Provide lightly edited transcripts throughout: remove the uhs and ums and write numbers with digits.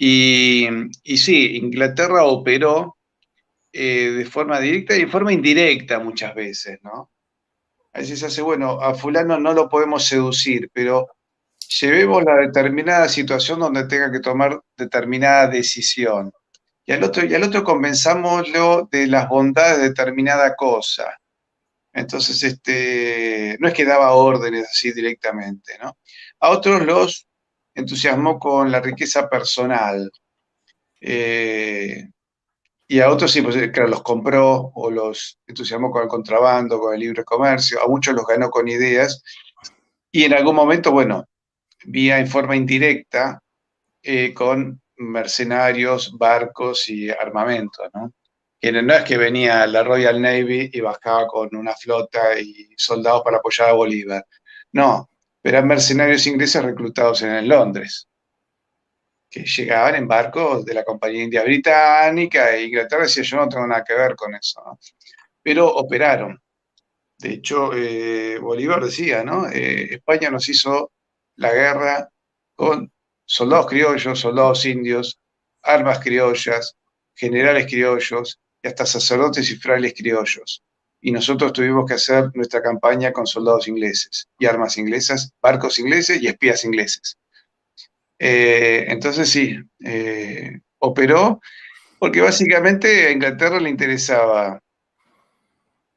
Y, y sí, Inglaterra operó de forma directa y de forma indirecta muchas veces, ¿no? A veces se hace, bueno, a fulano no lo podemos seducir, pero llevemos la determinada situación donde tenga que tomar determinada decisión. Y al otro convenzámoslo de las bondades de determinada cosa. Entonces, no es que daba órdenes así directamente, ¿no? A otros los entusiasmó con la riqueza personal. Y a otros sí, pues claro, los compró o los entusiasmó con el contrabando, con el libre comercio. A muchos los ganó con ideas. Y en algún momento, bueno, vía en forma indirecta con mercenarios, barcos y armamento, ¿no? Que no es que venía la Royal Navy y bajaba con una flota y soldados para apoyar a Bolívar. No, eran mercenarios ingleses reclutados en Londres, que llegaban en barcos de la Compañía India Británica e Inglaterra decía, yo no tengo nada que ver con eso, ¿no? Pero operaron. De hecho, Bolívar decía, ¿no? España nos hizo la guerra con soldados criollos, soldados indios, armas criollas, generales criollos y hasta sacerdotes y frailes criollos. Y nosotros tuvimos que hacer nuestra campaña con soldados ingleses y armas inglesas, barcos ingleses y espías ingleses. Entonces sí, operó porque básicamente a Inglaterra le interesaba.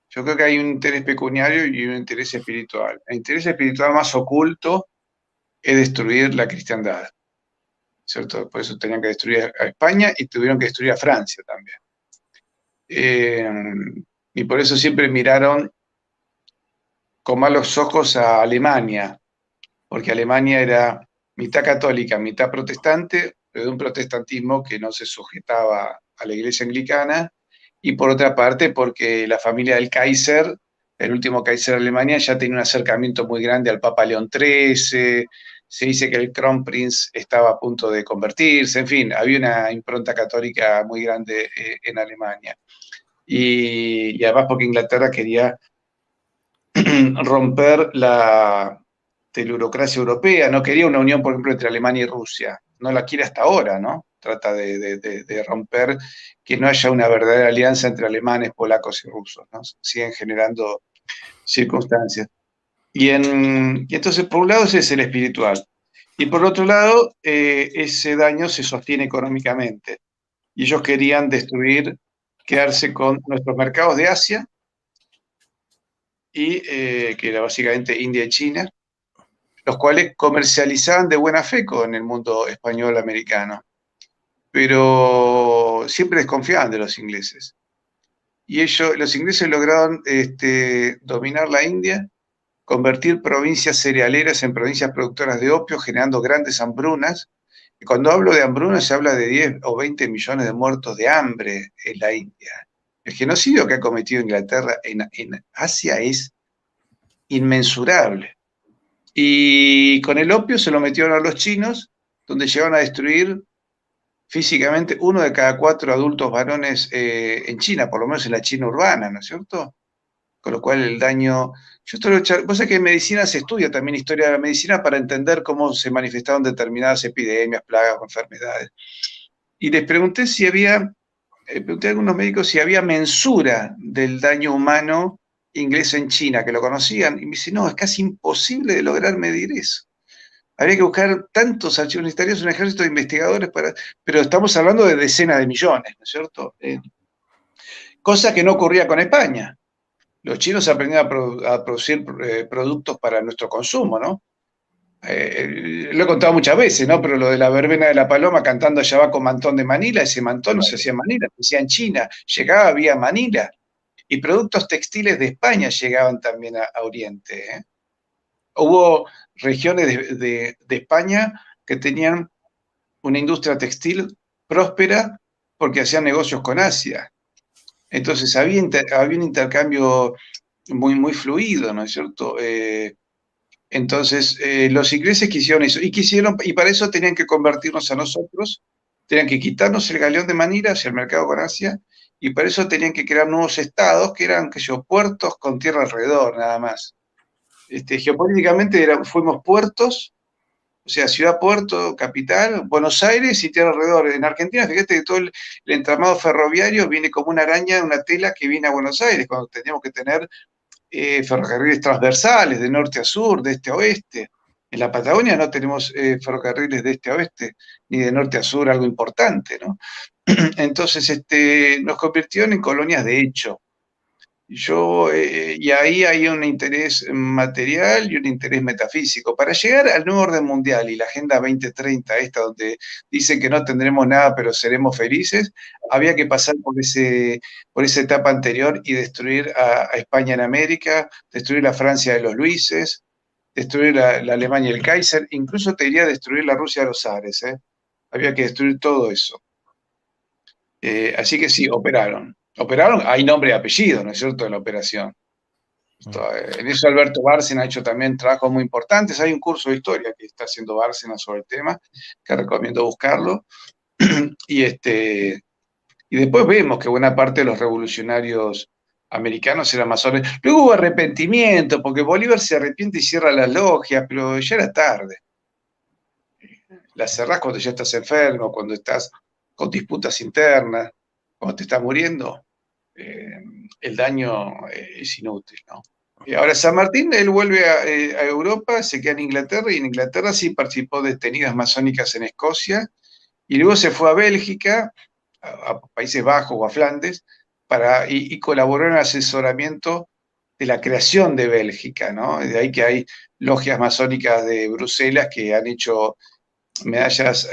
Yo creo que hay un interés pecuniario y un interés espiritual. El interés espiritual más oculto es destruir la cristiandad, ¿cierto? Por eso tenían que destruir a España y tuvieron que destruir a Francia también. Eh, y por eso siempre miraron con malos ojos a Alemania, porque Alemania era mitad católica, mitad protestante, pero de un protestantismo que no se sujetaba a la iglesia anglicana, y por otra parte porque la familia del Kaiser, el último Kaiser de Alemania, ya tenía un acercamiento muy grande al Papa León XIII, se dice que el Kronprinz estaba a punto de convertirse, en fin, había una impronta católica muy grande en Alemania. Y además porque Inglaterra quería romper la telurocracia europea, no quería una unión, por ejemplo, entre Alemania y Rusia, no la quiere hasta ahora, ¿no? Trata de romper que no haya una verdadera alianza entre alemanes, polacos y rusos, ¿no? Siguen generando circunstancias. Y entonces, por un lado, ese es el espiritual. Y por otro lado, ese daño se sostiene económicamente. Y ellos querían destruir, quedarse con nuestros mercados de Asia, y que era básicamente India y China, los cuales comercializaban de buena fe con el mundo español americano, pero siempre desconfiaban de los ingleses. Y los ingleses lograron dominar la India, convertir provincias cerealeras en provincias productoras de opio, generando grandes hambrunas. Y cuando hablo de hambrunas, se habla de 10 o 20 millones de muertos de hambre en la India. El genocidio que ha cometido Inglaterra en Asia es inmensurable. Y con el opio se lo metieron a los chinos, donde llegaron a destruir físicamente 1 de cada 4 adultos varones en China, por lo menos en la China urbana, ¿no es cierto? Con lo cual el daño... Vos sabés que en medicina se estudia también historia de la medicina para entender cómo se manifestaron determinadas epidemias, plagas o enfermedades. Y les pregunté si había, pregunté a algunos médicos si había mensura del daño humano inglés en China, que lo conocían, y me dicen, no, es casi imposible de lograr medir eso. Habría que buscar tantos archivos universitarios, un ejército de investigadores pero estamos hablando de decenas de millones, ¿no es cierto? Cosa que no ocurría con España. Los chinos aprendieron a producir productos para nuestro consumo, ¿no? Lo he contado muchas veces, ¿no? Pero lo de la verbena de la paloma cantando allá va con mantón de Manila, ese mantón no se hacía en Manila, se hacía en China, llegaba vía Manila. Y productos textiles de España llegaban también a Oriente, ¿eh? Hubo regiones de España que tenían una industria textil próspera porque hacían negocios con Asia. Entonces había un intercambio muy fluido, ¿no es cierto? Entonces los ingleses quisieron eso y para eso tenían que convertirnos a nosotros, tenían que quitarnos el galeón de Manila hacia el mercado con Asia y para eso tenían que crear nuevos estados que eran, qué sé yo, puertos con tierra alrededor, nada más. Geopolíticamente fuimos puertos O sea, ciudad, puerto, capital, Buenos Aires y tiene alrededor. En Argentina, fíjate que todo el entramado ferroviario viene como una araña, una tela que viene a Buenos Aires, cuando teníamos que tener ferrocarriles transversales de norte a sur, de este a oeste. En la Patagonia no tenemos ferrocarriles de este a oeste, ni de norte a sur, algo importante, ¿no? Entonces, nos convirtió en colonias de hecho. Y ahí hay un interés material y un interés metafísico. Para llegar al nuevo orden mundial y la Agenda 2030, esta donde dicen que no tendremos nada pero seremos felices, había que pasar por esa etapa anterior y destruir a España en América, destruir la Francia de los Luises, destruir la Alemania y el Kaiser, incluso te diría destruir la Rusia de los zares, ¿eh? Había que destruir todo eso. Así que sí, operaron. Operaron, hay nombre y apellido, ¿no es cierto?, en la operación. En eso Alberto Bárcena ha hecho también trabajos muy importantes. Hay un curso de historia que está haciendo Bárcena sobre el tema, que recomiendo buscarlo. Y después vemos que buena parte de los revolucionarios americanos eran masones. Luego hubo arrepentimiento, porque Bolívar se arrepiente y cierra las logias, pero ya era tarde. Las cerrás cuando ya estás enfermo, cuando estás con disputas internas, cuando te estás muriendo, el daño es inútil, ¿no? Y ahora San Martín, él vuelve a Europa, se queda en Inglaterra, y en Inglaterra sí participó de tenidas masónicas en Escocia, y luego se fue a Bélgica, a Países Bajos o a Flandes, y colaboró en el asesoramiento de la creación de Bélgica, ¿no? De ahí que hay logias masónicas de Bruselas que han hecho medallas,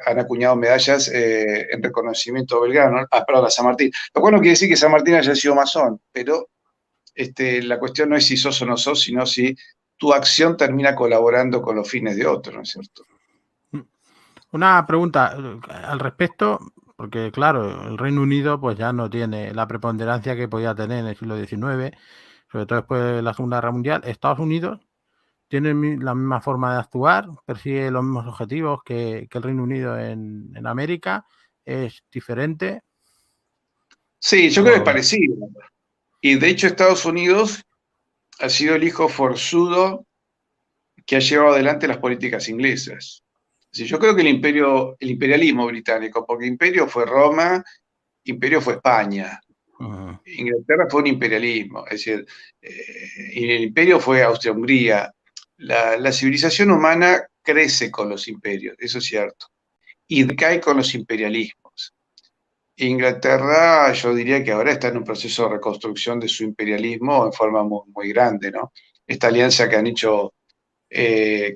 han acuñado medallas en reconocimiento a Belgrano, perdón, a San Martín. Lo cual no quiere decir que San Martín haya sido masón, pero la cuestión no es si sos o no sos, sino si tu acción termina colaborando con los fines de otro, ¿no es cierto? Una pregunta al respecto, porque claro, el Reino Unido pues ya no tiene la preponderancia que podía tener en el siglo XIX, sobre todo después de la Segunda Guerra Mundial. Estados Unidos tiene la misma forma de actuar, persigue los mismos objetivos que el Reino Unido en América, es diferente. Sí, yo creo que es parecido. Y de hecho Estados Unidos ha sido el hijo forzudo que ha llevado adelante las políticas inglesas. Sí, yo creo que el imperialismo británico, porque imperio fue Roma, imperio fue España, Inglaterra fue un imperialismo, es decir, y el imperio fue Austria-Hungría. La civilización humana crece con los imperios, eso es cierto, y decae con los imperialismos. Inglaterra, yo diría que ahora está en un proceso de reconstrucción de su imperialismo en forma muy, muy grande, ¿no? Esta alianza que han hecho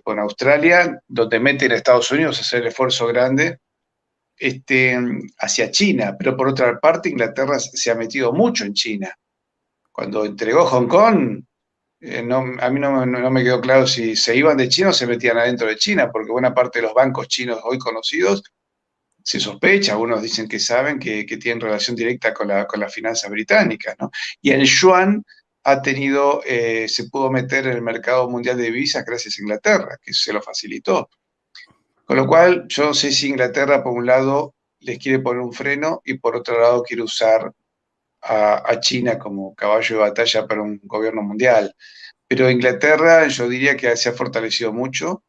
con Australia, donde meten a Estados Unidos a hacer el esfuerzo grande hacia China, pero por otra parte Inglaterra se ha metido mucho en China. Cuando entregó Hong Kong, a mí no me quedó claro si se iban de China o se metían adentro de China, porque buena parte de los bancos chinos hoy conocidos se sospecha, algunos dicen que saben que tienen relación directa con las finanzas británicas, ¿no? Y el yuan ha tenido, se pudo meter en el mercado mundial de divisas gracias a Inglaterra, que se lo facilitó. Con lo cual, yo no sé si Inglaterra, por un lado, les quiere poner un freno y por otro lado quiere usar a China como caballo de batalla para un gobierno mundial. Pero Inglaterra, yo diría que se ha fortalecido mucho,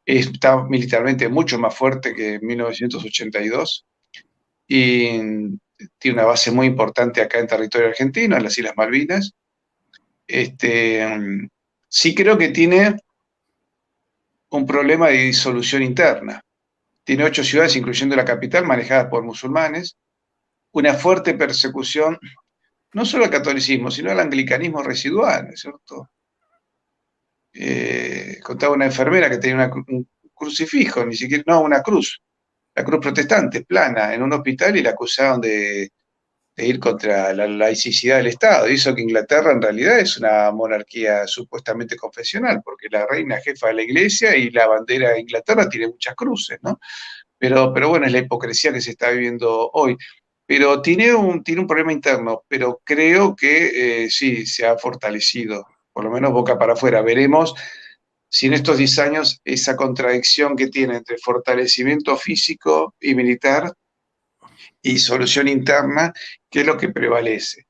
está militarmente mucho más fuerte que en 1982 y tiene una base muy importante acá en territorio argentino, en las Islas Malvinas. Sí creo que tiene un problema de disolución interna. Tiene 8 ciudades, incluyendo la capital, manejadas por musulmanes, una fuerte persecución, no solo al catolicismo, sino al anglicanismo residual, ¿no es cierto? Contaba una enfermera que tenía un crucifijo, ni siquiera, no, una cruz, la cruz protestante, plana, en un hospital, y la acusaron de ir contra la laicidad del Estado. Y eso que Inglaterra en realidad es una monarquía supuestamente confesional, porque la reina jefa de la iglesia y la bandera de Inglaterra tiene muchas cruces, ¿no? Pero bueno, es la hipocresía que se está viviendo hoy. Pero tiene un problema interno, pero creo que sí, se ha fortalecido, por lo menos boca para afuera. Veremos si en estos 10 años esa contradicción que tiene entre fortalecimiento físico y militar y solución interna, ¿qué es lo que prevalece?